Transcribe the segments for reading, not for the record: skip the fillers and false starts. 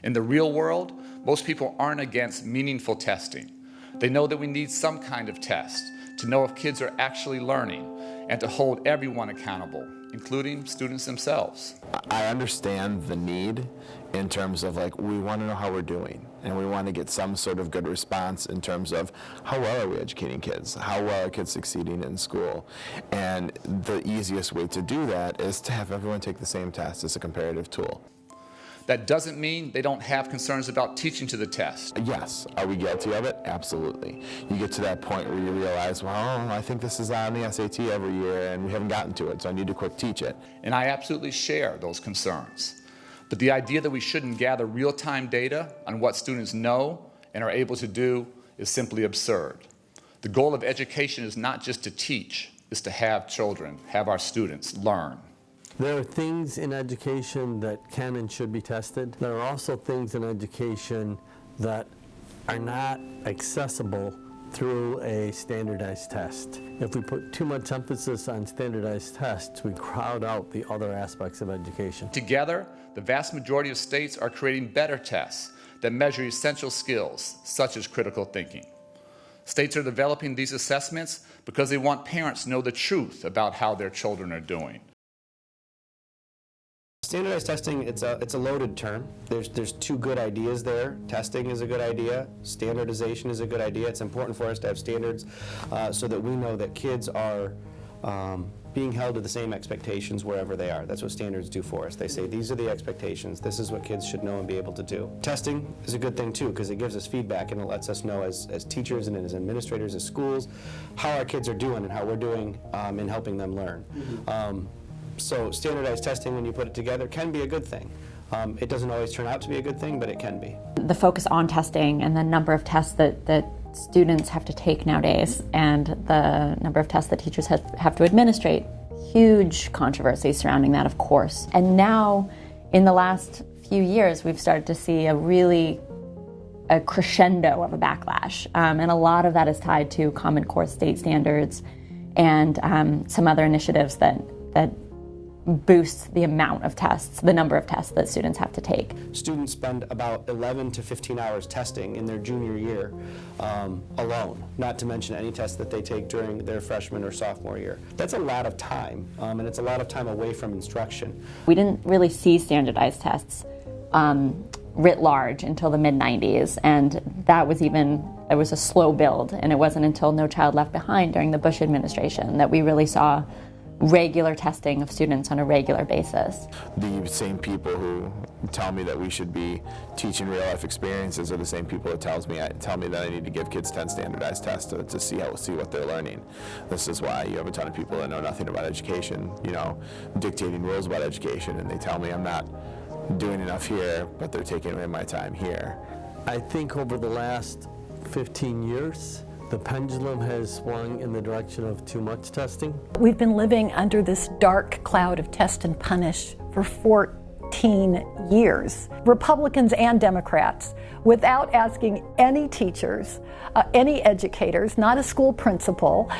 In the real world, most people aren't against meaningful testing. They know that we need some kind of test to know if kids are actually learning and to hold everyone accountable, including students themselves. I understand the need in terms of we want to know how we're doing, and we want to get some sort of good response in terms of how well are we educating kids, how well are kids succeeding in school. And the easiest way to do that is to have everyone take the same test as a comparative tool. That doesn't mean they don't have concerns about teaching to the test. Yes. Are we guilty of it? Absolutely. You get to that point where you realize, well, I think this is on the SAT every year and we haven't gotten to it, so I need to quick teach it. And I absolutely share those concerns. But the idea that we shouldn't gather real-time data on what students know and are able to do is simply absurd. The goal of education is not just to teach, it's to have children, have our students learn. There are things in education that can and should be tested. There are also things in education that are not accessible through a standardized test. If we put too much emphasis on standardized tests, we crowd out the other aspects of education. Together, the vast majority of states are creating better tests that measure essential skills, such as critical thinking. States are developing these assessments because they want parents to know the truth about how their children are doing. Standardized testing, it's a loaded term. There's two good ideas there. Testing is a good idea. Standardization is a good idea. It's important for us to have standards so that we know that kids are being held to the same expectations wherever they are. That's what standards do for us. They say these are the expectations. This is what kids should know and be able to do. Testing is a good thing too because it gives us feedback and it lets us know as teachers and as administrators, as schools, how our kids are doing and how we're doing in helping them learn. So standardized testing, when you put it together, can be a good thing. It doesn't always turn out to be a good thing, but it can be. The focus on testing and the number of tests that students have to take nowadays and the number of tests that teachers have to administrate, huge controversy surrounding that, of course. And now, in the last few years, we've started to see a crescendo of a backlash. And a lot of that is tied to Common Core state standards and some other initiatives that boost the amount of tests, the number of tests that students have to take. Students spend about 11 to 15 hours testing in their junior year alone, not to mention any tests that they take during their freshman or sophomore year. That's a lot of time, and it's a lot of time away from instruction. We didn't really see standardized tests writ large until the mid-90s, and it was a slow build, and it wasn't until No Child Left Behind during the Bush administration that we really saw regular testing of students on a regular basis. The same people who tell me that we should be teaching real life experiences are the same people that tell me that I need to give kids 10 standardized tests to see what they're learning. This is why you have a ton of people that know nothing about education, dictating rules about education, and they tell me I'm not doing enough here, but they're taking away my time here. I think over the last 15 years, the pendulum has swung in the direction of too much testing. We've been living under this dark cloud of test and punish for 14 years. Republicans and Democrats, without asking any teachers, any educators, not a school principal,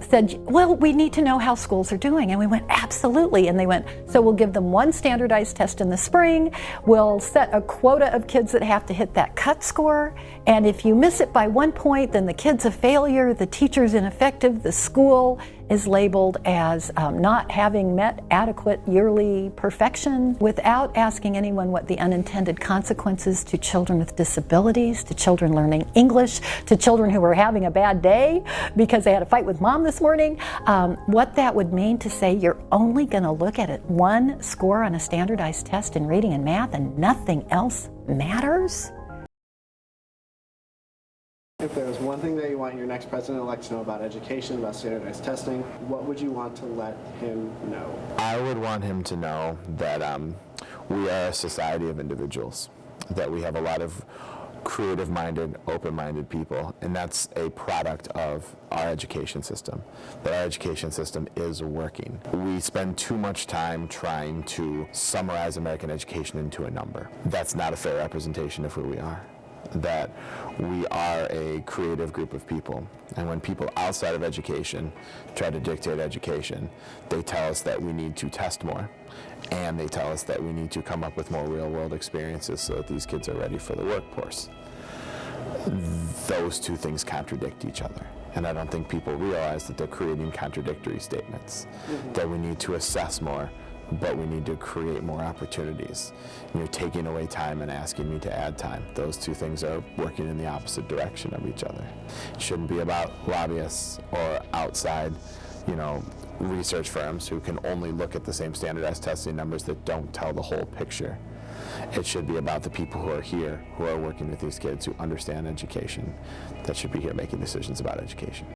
said, well, we need to know how schools are doing. And we went, absolutely. And they went, so we'll give them one standardized test in the spring. We'll set a quota of kids that have to hit that cut score. And if you miss it by 1 point, then the kid's a failure, the teacher's ineffective, the school is labeled as not having met adequate yearly perfection, without asking anyone what the unintended consequences to children with disabilities, to children learning English, to children who were having a bad day because they had a fight with mom this morning, what that would mean to say you're only going to look at it one score on a standardized test in reading and math and nothing else matters? If there was one thing that you want your next president-elect to know about education, about standardized testing, what would you want to let him know? I would want him to know that we are a society of individuals, that we have a lot of creative-minded, open-minded people, and that's a product of our education system, that our education system is working. We spend too much time trying to summarize American education into a number. That's not a fair representation of who we are. that we are a creative group of people. And when people outside of education try to dictate education, they tell us that we need to test more, and they tell us that we need to come up with more real-world experiences so that these kids are ready for the workforce. Those two things contradict each other. And I don't think people realize that they're creating contradictory statements, that we need to assess more, but we need to create more opportunities. And you're taking away time and asking me to add time. Those two things are working in the opposite direction of each other. It shouldn't be about lobbyists or outside, research firms who can only look at the same standardized testing numbers that don't tell the whole picture. It should be about the people who are here, who are working with these kids, who understand education, that should be here making decisions about education.